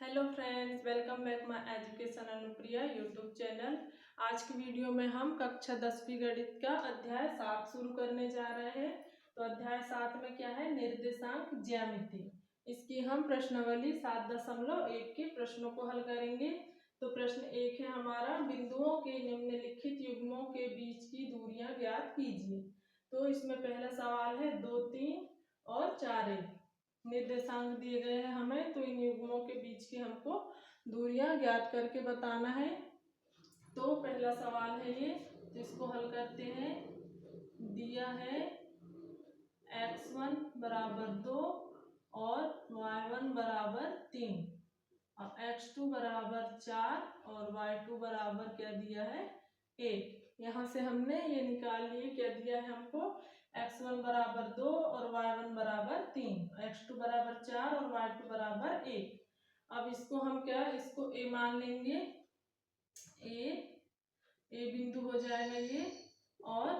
Hello friends, welcome back my education Anupriya YouTube channel. आज की video में हम कक्षा 10वीं गणित का अध्याय 7 शुरू करने जा रहे हैं। तो अध्याय 7 में क्या है, निर्देशांक ज्यामिति। इसकी हम प्रश्नावली 7.1 के प्रश्नों को हल करेंगे। तो प्रश्न 1 है हमारा, बिंदुओं के निम्नलिखित युग्मों के बीच की दूरियां ज्ञात कीजिए। तो इसमें पहला सवाल है 2, 3 और 4, 1 निर्देशांक दिए गए हैं हमें, तो इन युग्मों के बीच की हमको दूरियां ज्ञात करके बताना है। तो पहला सवाल है ये, जिसको हल करते हैं। दिया है x1 बराबर 2 और y1 बराबर 3 और x2 बराबर 4 और y2 बराबर क्या दिया है 1। यहाँ से हमने ये निकाल लिए, क्या दिया है हमको, x1 बराबर 2 और y1 बराबर 3, x2 बराबर 4 और y2 बराबर 1। अब इसको हम इसको a मान लेंगे, a बिंदु हो जाएगा ये, और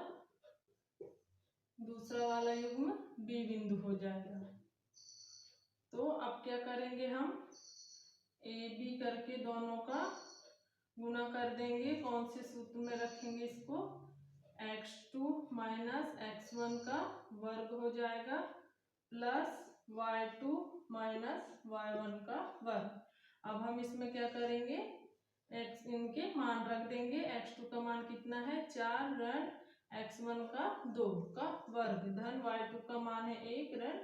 दूसरा वाला युग्म b बिंदु हो जाएगा। तो अब क्या करेंगे, हम a b करके दोनों का गुना कर देंगे। कौन से सूत्र में रखेंगे इसको, x2 माइनस x1 का वर्ग हो जाएगा प्लस y2 माइनस y1 का वर्ग। अब हम इसमें क्या करेंगे, इनके मान रख देंगे। x2 का मान कितना है 4 ऋण x1 का 2 का वर्ग धन y2 का मान है 1 ऋण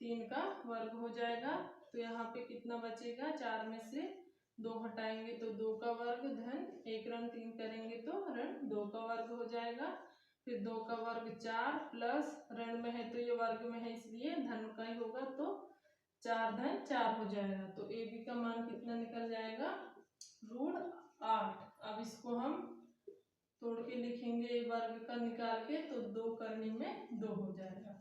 3 का वर्ग हो जाएगा। तो यहाँ पे कितना बचेगा, 4 में से 2 हटाएंगे तो 2 का वर्ग धन 1 ऋण 3 करेंगे तो ऋण 2 का वर्ग हो जाएगा। फिर 2 का वर्ग 4 प्लस ऋण में है तो ये वर्ग में है इसलिए धन का ही होगा, तो 4 धन 4 हो जाएगा। तो ए बी का मान कितना निकल जाएगा, √8। अब इसको हम तोड़ के लिखेंगे, वर्ग का निकाल के, तो 2 करने में 2 हो जाएगा।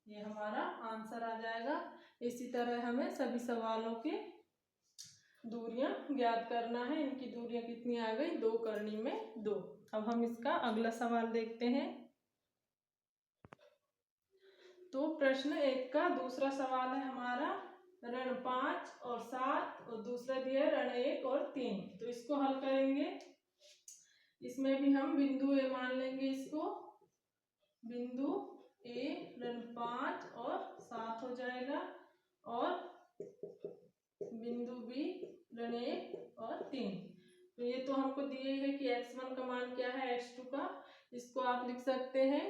ये हमारा आंसर आ जाएगा। इसी तरह हमें सभी सवालों के दूरियां ज्ञात करना है। इनकी दूरियां कितनी आ गई, 2 करने में 2। अब हम इसका अगला सवाल देखते हैं। तो प्रश्न 1 का दूसरा सवाल है हमारा, ऋण 5 और 7 और दूसरा दिया है ऋण 1 और 3। तो इसको हल करेंगे। इसमें भी हम बिंदु ए मान लेंगे, इसको बिंदु ए ऋण 5 और 7 हो जाएगा, और बिंदु बी ऋण 1 और 3। तो ये तो हमको दिए है कि x1 का मान क्या है, x2 का, इसको आप लिख सकते हैं।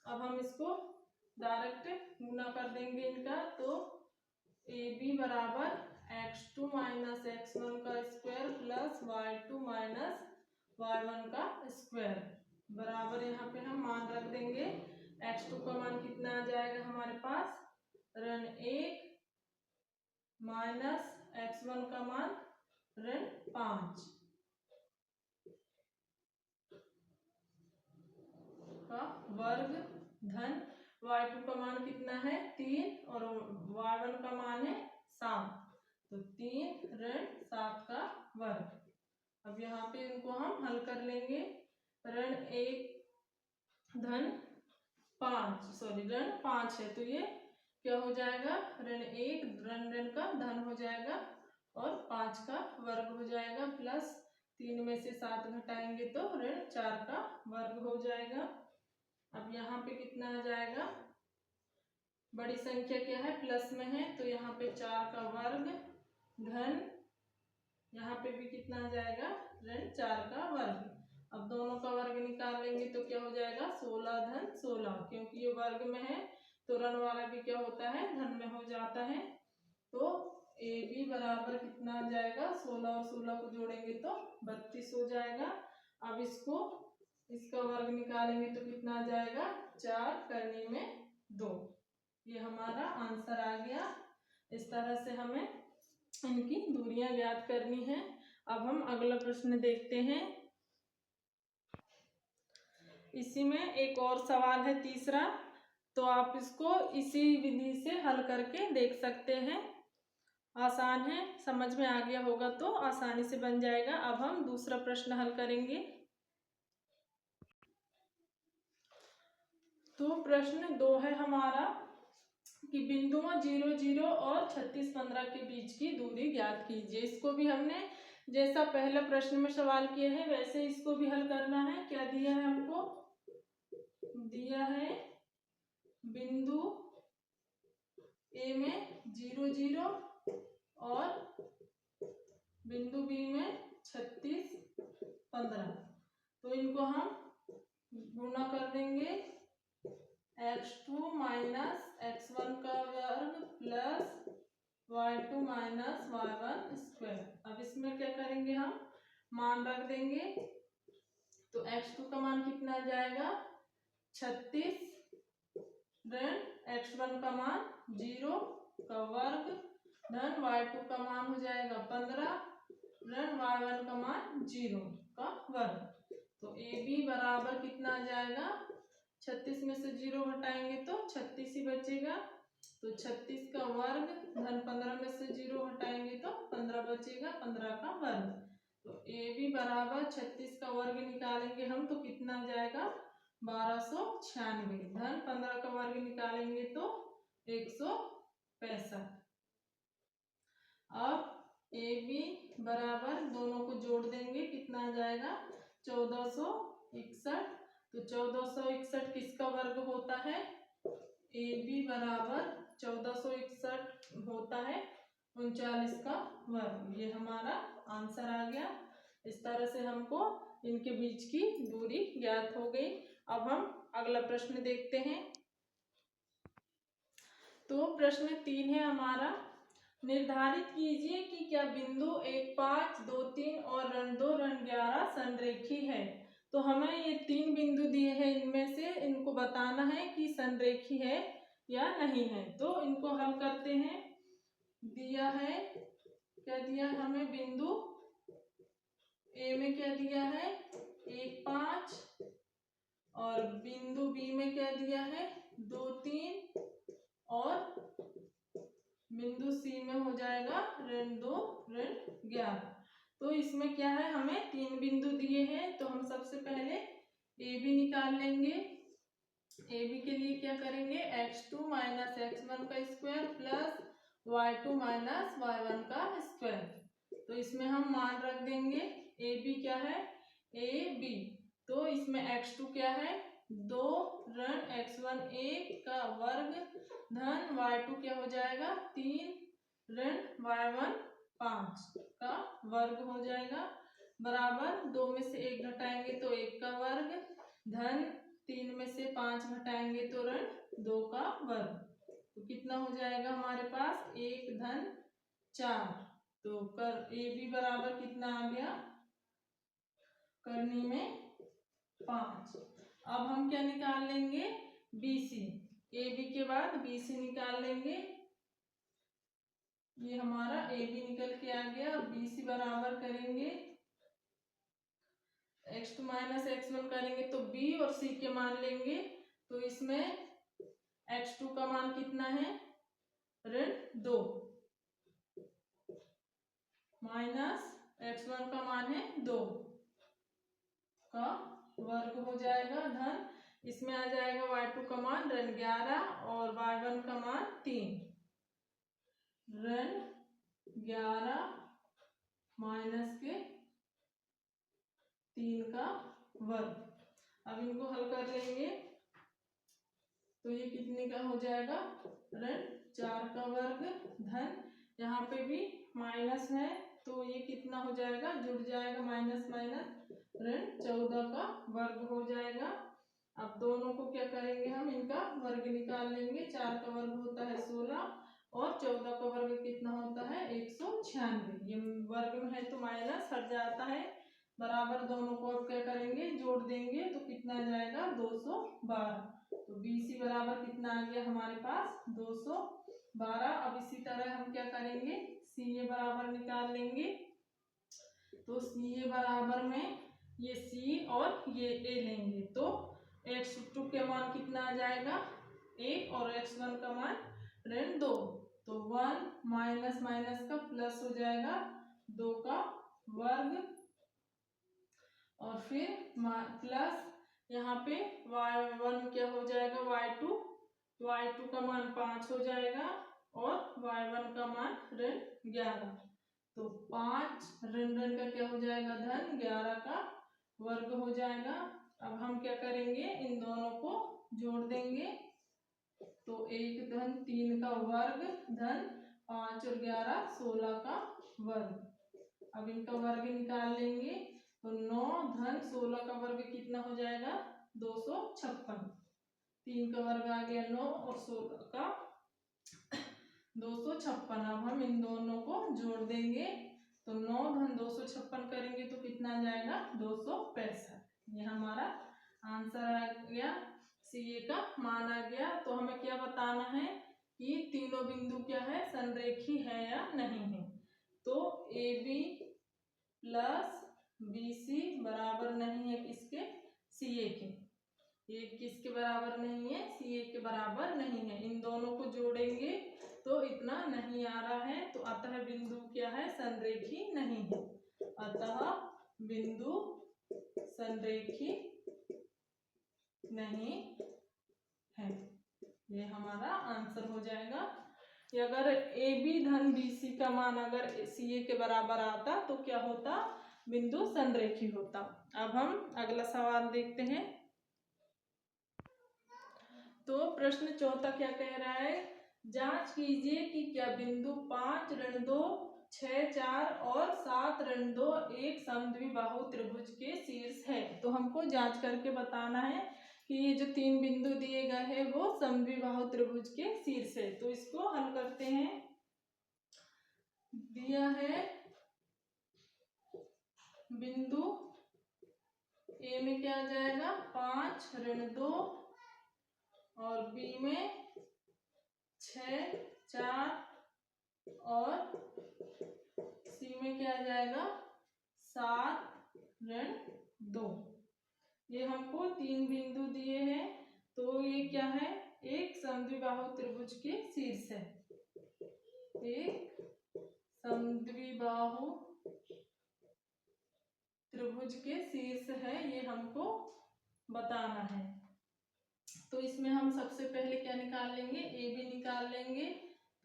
अब हम इसको डायरेक्ट गुना कर देंगे इनका। तो ए बी बराबर x2 माइनस x1 का square plus y2 minus y1 का स्क्वायर बराबर, यहाँ पे हम मान रख देंगे। x2 का मान कितना आ जाएगा हमारे पास, ऋण 1 माइनस x1 का मान ऋण 5 का वर्ग धन y2 का मान कितना है 3 और y1 का मान है 7, तो 3 ऋण 7 का वर्ग। अब यहाँ पे इनको हम हल कर लेंगे। ऋण 1 धन 5 ऋण 5 है, तो ये क्या हो जाएगा, ऋण 1 ऋण का धन हो जाएगा और 5 का वर्ग हो जाएगा, प्लस 3 में से 7 घटाएंगे तो ऋण 4 का वर्ग हो जाएगा। अब यहाँ पे कितना आ जाएगा, बड़ी संख्या क्या है, प्लस में है, तो यहाँ पे 4 का वर्ग धन, यहाँ पे भी कितना आ जाएगा, ऋण 4 का वर्ग। अब दोनों का वर्ग निकाल लेंगे तो क्या हो जाएगा, 16 धन 16, क्योंकि ये वर्ग में है तो ऋण वाला भी क्या होता है, धन में हो जाता है। तो ए बी बराबर कितना आ जाएगा, 16 और 16 को जोड़ेंगे तो 32 हो जाएगा। अब इसका वर्ग निकालेंगे तो कितना आ जाएगा, 4 करने में 2। ये हमारा आंसर आ गया। इस तरह से हमें इनकी दूरियां ज्ञात करनी है। अब हम अगला प्रश्न देखते हैं। इसी में एक और सवाल है तीसरा, तो आप इसको इसी विधि से हल करके देख सकते हैं। आसान है, समझ में आ गया होगा तो आसानी से बन जाएगा। अब हम दूसरा प्रश्न हल करेंगे। तो प्रश्न 2 है हमारा, कि बिंदुओं 0 0 और 36 15 के बीच की दूरी ज्ञात कीजिए। इसको भी हमने जैसा पहले प्रश्न में सवाल किया है वैसे इसको भी हल करना है। क्या दिया है हमको? दिया है बिंदु ए में 0 0 और बिंदु बी में 36 15। तो इनको हम गुणा कर देंगे x2 माइनस x1 का वर्ग plus y2 minus y1 square. अब इसमें क्या करेंगे, हम मान रख देंगे। तो x2 का मान कितना आ जाएगा 36 ऋण x1 का मान 0 का वर्ग धन y2 का मान हो जाएगा 15 ऋण y1 का मान 0 का वर्ग। तो AB बराबर कितना आ जाएगा, 36 में से 0 हटाएंगे तो 36 ही बचेगा। तो 36 का वर्ग धन 15 में से 0 हटाएंगे तो 15 बचेगा, 15 का वर्ग। तो AB बराबर 36 का वर्ग निकालेंगे हम तो कितना आ जाएगा 1296 धन 15 का वर्ग निकालेंगे तो 165। अब AB बराबर दोनों को जोड़ देंगे, कितना आ जाएगा 1461। तो 1461 किसका वर्ग होता है, AB बराबर 1461 होता है 39 का वर्ग। ये हमारा आंसर आ गया। इस तरह से हमको इनके बीच की दूरी ज्ञात हो गई। अब हम अगला प्रश्न देखते हैं। तो प्रश्न 3 है हमारा, निर्धारित कीजिए कि क्या बिंदु 1 5 2 3 और ऋण 2 ऋण 11 संरेखी है। तो हमें ये 3 बिंदु दिए हैं, इनमें से इनको बताना है कि संरेखी है या नहीं है। तो इनको हल करते हैं। दिया है, क्या दिया है हमें, बिंदु ए में क्या दिया है 1 5 और बिंदु बी में क्या दिया है 2 3 और बिंदु सी में हो जाएगा ऋण 2 ऋण 11। तो इसमें क्या है, हमें 3 बिंदु दिए हैं। तो हम सबसे पहले ए बी निकाल लेंगे। ए बी के लिए क्या करेंगे, x2 माइनस x1 का square plus y2 minus y1 का स्क्वायर। तो इसमें हम मान रख देंगे। ए बी क्या है ए बी, तो इसमें x2 क्या है 2 ऋण x1 1 का वर्ग धन y2 क्या हो जाएगा 3 ऋण y1 5 का वर्ग हो जाएगा बराबर 2 में से 1 घटाएंगे तो 1 का वर्ग धन 3 में से 5 घटाएंगे तो ऋण 2 का वर्ग। तो कितना हो जाएगा हमारे पास 1 धन 4। तो कर ए बी बराबर कितना आ गया, करनी में 5। अब हम क्या निकाल लेंगे BC, ए बी के बाद BC निकाल लेंगे। ये हमारा ए बी निकल के आ गया। अब BC बराबर करेंगे x2 माइनस x1 करेंगे तो B और C के मान लेंगे। तो इसमें x2 का मान कितना है ऋण 2 माइनस x1 का मान है 2 का वर्ग हो जाएगा धन इसमें आ जाएगा y2 का मान ऋण 11 और y1 का मान 3 ऋण 11 माइनस के 3 का वर्ग। अब इनको हल कर लेंगे तो ये कितने का हो जाएगा ऋण 4 का वर्ग धन यहाँ पे भी माइनस है तो ये कितना हो जाएगा, जुड़ जाएगा माइनस माइनस ऋण 14 का वर्ग हो जाएगा। अब दोनों को क्या करेंगे, हम इनका वर्ग निकाल लेंगे। 4 का वर्ग होता है 16 और 14 का वर्ग कितना होता है 196। ये वर्ग में है तो माइनस हट जाता है बराबर। दोनों को अब क्या करेंगे, जोड़ देंगे तो कितना आ जाएगा 212। तो BC बराबर कितना आ गया हमारे पास 212। अब इसी तरह हम क्या करेंगे CA बराबर निकाल लेंगे। तो CA बराबर में ये C और ये A लेंगे तो x2 के मान कितना आ जाएगा 1 और x1 का मान ऋण 2। तो 1 माइनस माइनस का प्लस हो जाएगा 2 का वर्ग और फिर प्लस यहाँ पे y1 क्या हो जाएगा y2 y2 का मान 5 हो जाएगा और y1 का मान ऋण 11। तो 5 ऋण ऋण का क्या हो जाएगा धन, 11 का वर्ग हो जाएगा। अब हम क्या करेंगे, इन दोनों को जोड़ देंगे। तो 1 धन 3 का वर्ग धन 5 और 11 16 का वर्ग। अब इनका वर्ग निकाल लेंगे तो 9 धन 16 का वर्ग कितना हो जाएगा 256। 3 का वर्ग आ गया 9 और 16 का 256। अब हम इन दोनों को जोड़ देंगे तो 9 धन 256 करेंगे तो कितना आ जाएगा 265। ये हमारा आंसर आ गया, सीए का मान आ गया। तो हमें क्या बताना है कि तीनों बिंदु क्या है, संरेखी है या नहीं है। तो A B plus B C बराबर नहीं है किसके, सी ए के। ये किसके बराबर नहीं है, सी ए के बराबर नहीं है। इन दोनों को जोड़ेंगे तो इतना नहीं आ रहा है, तो अतः बिंदु क्या है, संरेखी नहीं है। अतः बिंदु संरेखी नहीं है, ये हमारा आंसर हो जाएगा। अगर ए बी धन बी सी का मान अगर सी ए के बराबर आता तो क्या होता, बिंदु संरेखी होता। अब हम अगला सवाल देखते हैं। तो प्रश्न चौथा क्या कह रहा है, जांच कीजिए कि क्या बिंदु 5 ऋण 2 6 4 और 7 ऋण 2 एक समद्विबाहु त्रिभुज के शीर्ष है। तो हमको जांच करके बताना है कि ये जो 3 बिंदु दिए गए हैं वो समद्विबाहु त्रिभुज के शीर्ष है। तो इसको हल करते हैं। दिया है बिंदु ए में क्या आ जाएगा 5 ऋण 2 और बी में 6 4 और सी में क्या आ जाएगा 7 ऋण 2। ये हमको 3 बिंदु दिए हैं। तो ये क्या है, एक समद्विबाहु त्रिभुज के शीर्ष है। एक समद्विबाहु त्रिभुज के शीर्ष है, ये हमको बताना है। तो इसमें हम सबसे पहले क्या निकाल लेंगे, ए बी निकाल लेंगे।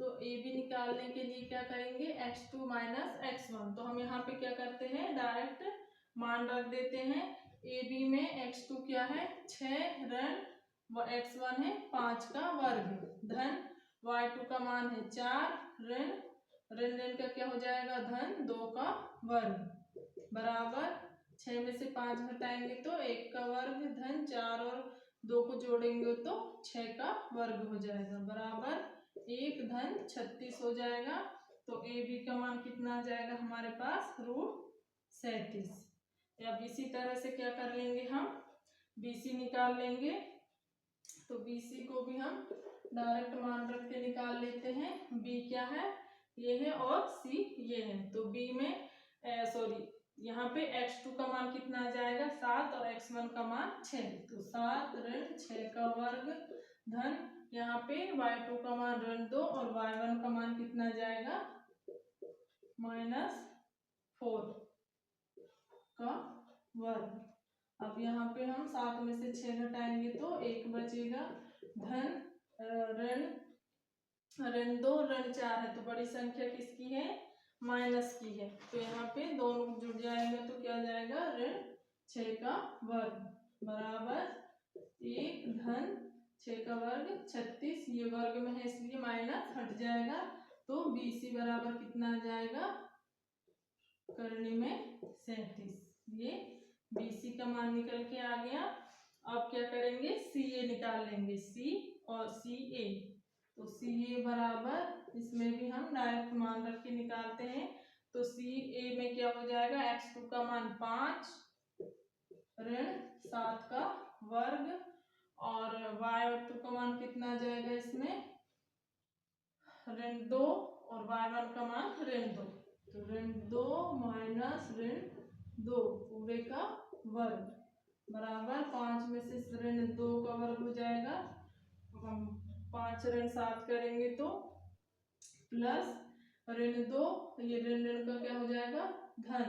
तो ए बी निकालने के लिए क्या करेंगे, x2 माइनस x1। तो हम यहाँ पे क्या करते हैं, डायरेक्ट मान रख देते हैं। ए बी में x2 क्या है 6 ऋण x1 है 5 का वर्ग धन y2 का मान है 4 ऋण ऋण ऋण का क्या हो जाएगा धन 2 का वर्ग बराबर 6 में से 5 घटाएंगे तो 1 का वर्ग धन 4 और 2 को जोड़ेंगे तो 6 का वर्ग हो जाएगा बराबर 1 धन 36 हो जाएगा। तो ए बी का मान कितना आ जाएगा हमारे पास √37। अब इसी तरह से क्या कर लेंगे, हम BC निकाल लेंगे। तो BC को भी हम डायरेक्ट मान रख के निकाल लेते हैं। B क्या है, ये है और C ये है। तो B में यहाँ पे x2 का मान कितना आ जाएगा 7 और x1 का मान 6। तो 7 ऋण 6 का वर्ग धन यहाँ पे y2 का मान ऋण 2 और y1 का मान कितना आ जाएगा -4 का वर्ग। अब यहाँ पे हम 7 में से 6 घटाएंगे तो 1 बचेगा धन ऋण 2 ऋण 4 है। तो बड़ी संख्या किसकी है, माइनस की है। तो यहाँ पे दोनों जुड़ जाएगा तो क्या जाएगा ऋण 6 का वर्ग बराबर 1 धन 6 का वर्ग 36। ये वर्ग में है इसलिए माइनस हट जाएगा। तो BC बराबर कितना आ जाएगा करने में 37। ये BC का मान निकल के आ गया। अब क्या करेंगे, CA निकाल लेंगे, C और CA। तो CA बराबर इसमें भी हम डायरेक्ट मान रख के निकालते हैं। तो CA में क्या हो जाएगा x2 का मान 5 ऋण 7 का वर्ग और y2 का मान कितना आ जाएगा इसमें ऋण 2 और y1 का मान ऋण 2। तो ऋण 2 माइनस ऋण 2 पूरे का वर्ग बराबर 5 में से ऋण 2 का वर्ग हो जाएगा। हम 5 ऋण 7 करेंगे तो प्लस ऋण 2, ये ऋण ऋण का क्या हो जाएगा धन,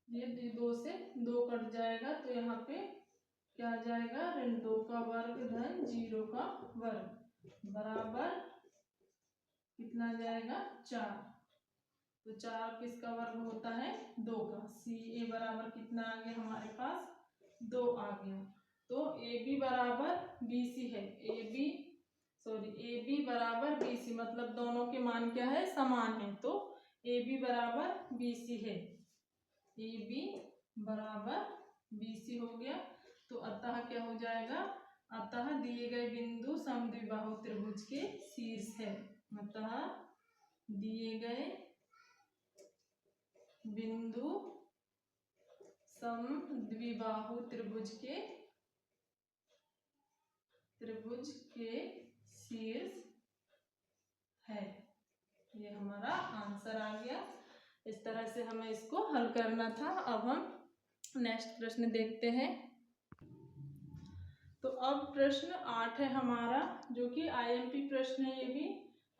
ये 2 से 2 कट जाएगा। तो यहाँ पे क्या आ जाएगा, ऋण 2 का वर्ग धन 0 का वर्ग बराबर कितना आ जाएगा 4। तो 4 किसका वर्ग होता है 2 का। सी ए बराबर कितना आ गया हमारे पास 2 आ गया। तो ए बी बराबर बी सी है। ए बी बराबर बी सी मतलब दोनों के मान क्या है समान है। तो ए बी बराबर बी सी है। ए बी बराबर बी सी हो गया। तो अतः क्या हो जाएगा, अतः दिए गए बिंदु समद्विबाहु त्रिभुज के शीर्ष है। अतः दिए गए बिंदु समद्विबाहु त्रिभुज के शीर्ष है। ये हमारा आंसर आ गया। इस तरह से हमें इसको हल करना था। अब हम नेक्स्ट प्रश्न देखते हैं। तो अब प्रश्न 8 है हमारा, जो कि आईएमपी प्रश्न है। ये भी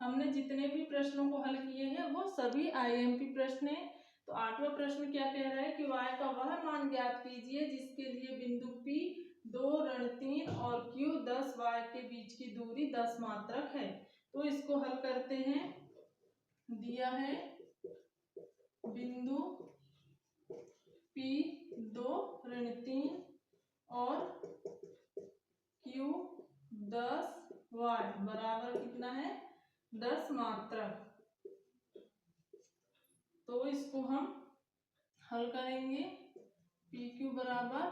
हमने जितने भी प्रश्नों को हल किए हैं वो सभी आईएमपी प्रश्न है। तो 8वां प्रश्न क्या कह रहा है कि y का वह मान ज्ञात कीजिए जिसके लिए बिंदु P 2 ऋण 3 और Q 10 y के बीच की दूरी 10 मात्रक है। तो इसको हल करते हैं। दिया है बिंदु P 2 ऋण 3 और Q 10 y बराबर कितना है 10 मात्रक। तो इसको हम हल करेंगे। पी क्यू बराबर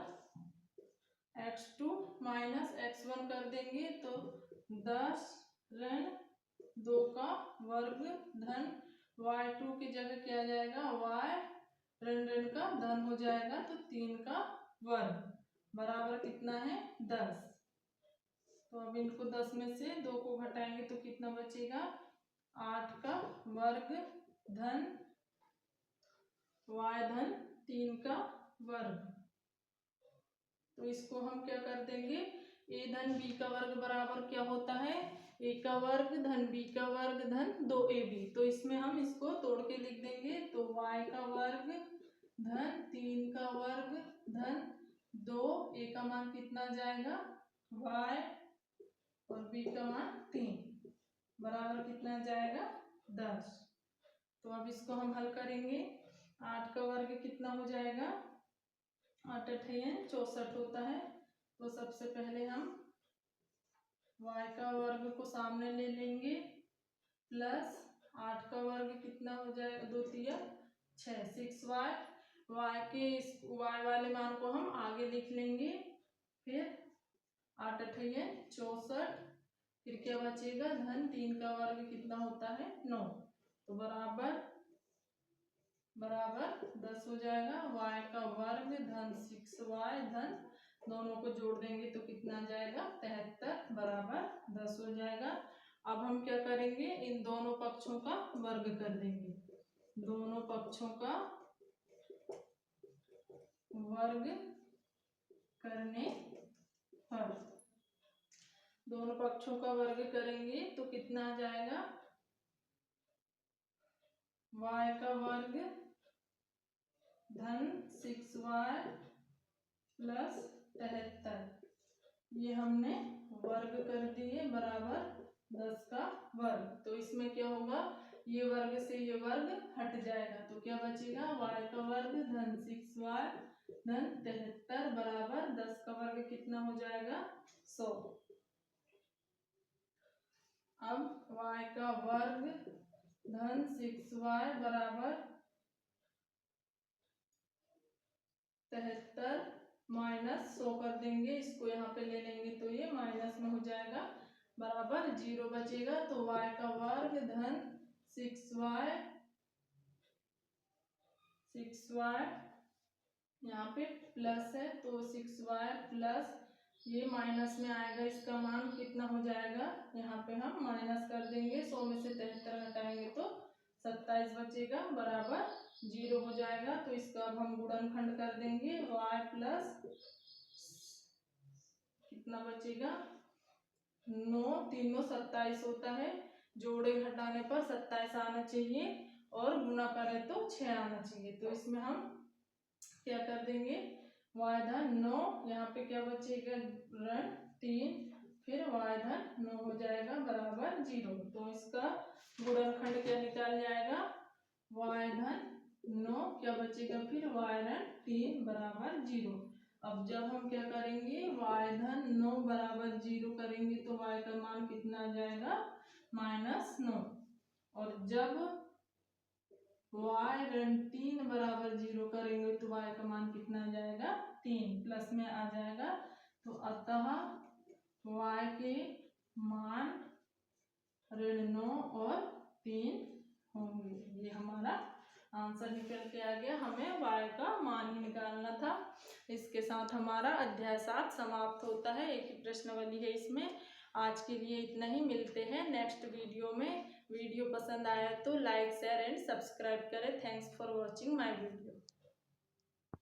x2 माइनस x1 कर देंगे तो 10 ऋण 2 का वर्ग धन y2 की जगह क्या आ जाएगा y ऋण ऋण का धन हो जाएगा तो 3 का वर्ग बराबर कितना है 10। तो अब इनको 10 में से 2 को घटाएंगे तो कितना बचेगा 8 का वर्ग धन y धन 3 का वर्ग। तो इसको हम क्या कर देंगे, a धन b का वर्ग बराबर क्या होता है a का वर्ग धन b का वर्ग धन 2ab। तो इसमें हम इसको तोड़ के लिख देंगे तो y का वर्ग धन 3 का वर्ग धन 2, a का मान कितना जाएगा y और b का मान 3 बराबर कितना जाएगा 10। तो अब इसको हम हल करेंगे। 8 का वर्ग कितना हो जाएगा 8 अठे 64 होता है। तो सबसे पहले हम y का वर्ग को सामने ले लेंगे प्लस 8 का वर्ग कितना हो जाएगा 2 तिया 6 6y y के y वाले मान को हम आगे लिख लेंगे। फिर 8 अठे 64 फिर क्या बचेगा धन 3 का वर्ग कितना होता है 9। तो बराबर 10 हो जाएगा। y का वर्ग धन 6y धन दोनों को जोड़ देंगे तो कितना आ जाएगा 73 बराबर 10 हो जाएगा। अब हम क्या करेंगे इन दोनों पक्षों का वर्ग कर देंगे। दोनों पक्षों का वर्ग करने पर दोनों पक्षों का वर्ग करेंगे तो कितना आ जाएगा y का वर्ग धन 6y प्लस 73 ये हमने वर्ग कर दिए बराबर 10 का वर्ग। तो इसमें क्या होगा ये वर्ग से ये वर्ग हट जाएगा तो क्या बचेगा y का वर्ग धन 6y धन 73 बराबर 10 का वर्ग कितना हो जाएगा 100। अब y का वर्ग धन 6y बराबर 73 माइनस 100 कर देंगे। इसको यहाँ पे ले लेंगे तो ये माइनस में हो जाएगा बराबर 0 बचेगा। तो y का वर्ग धन 6y यहाँ पे प्लस है तो 6y प्लस ये माइनस में आएगा। इसका मान कितना हो जाएगा यहाँ पे हम माइनस कर देंगे 100 में से 73 हटाएंगे तो 27 बचेगा बराबर 0 हो जाएगा। तो इसका अब हम गुणनखंड कर देंगे y प्लस कितना बचेगा 9 3 27 होता है। जोड़े घटाने पर 27 आना चाहिए और गुणा करें तो 6 आना चाहिए। तो इसमें हम क्या कर देंगे y धन 9, यहाँ पे क्या बचेगा ऋण 3, फिर y धन 9 हो जाएगा बराबर 0। तो इसका गुणनखंड क्या निकाल जाएगा, y धन 9 क्या बचेगा फिर y ऋण 3 बराबर 0। अब जब हम क्या करेंगे y धन 9 बराबर 0 करेंगे तो y का मान कितना आ जाएगा -9, और जब y ऋण 3 बराबर 0 करेंगे तो y का मान कितना आ जाएगा 3, प्लस में आ जाएगा। तो अतः y के मान ऋण 9 और 3 होंगे। ये हमारा आंसर निकल के आ गया, हमें y का मान ही निकालना था। इसके साथ हमारा अध्याय 7 समाप्त होता है। एक ही प्रश्नावली है इसमें। आज के लिए इतना ही, मिलते हैं नेक्स्ट वीडियो में। वीडियो पसंद आया तो लाइक शेयर एंड सब्सक्राइब करें। Thanks for watching my video.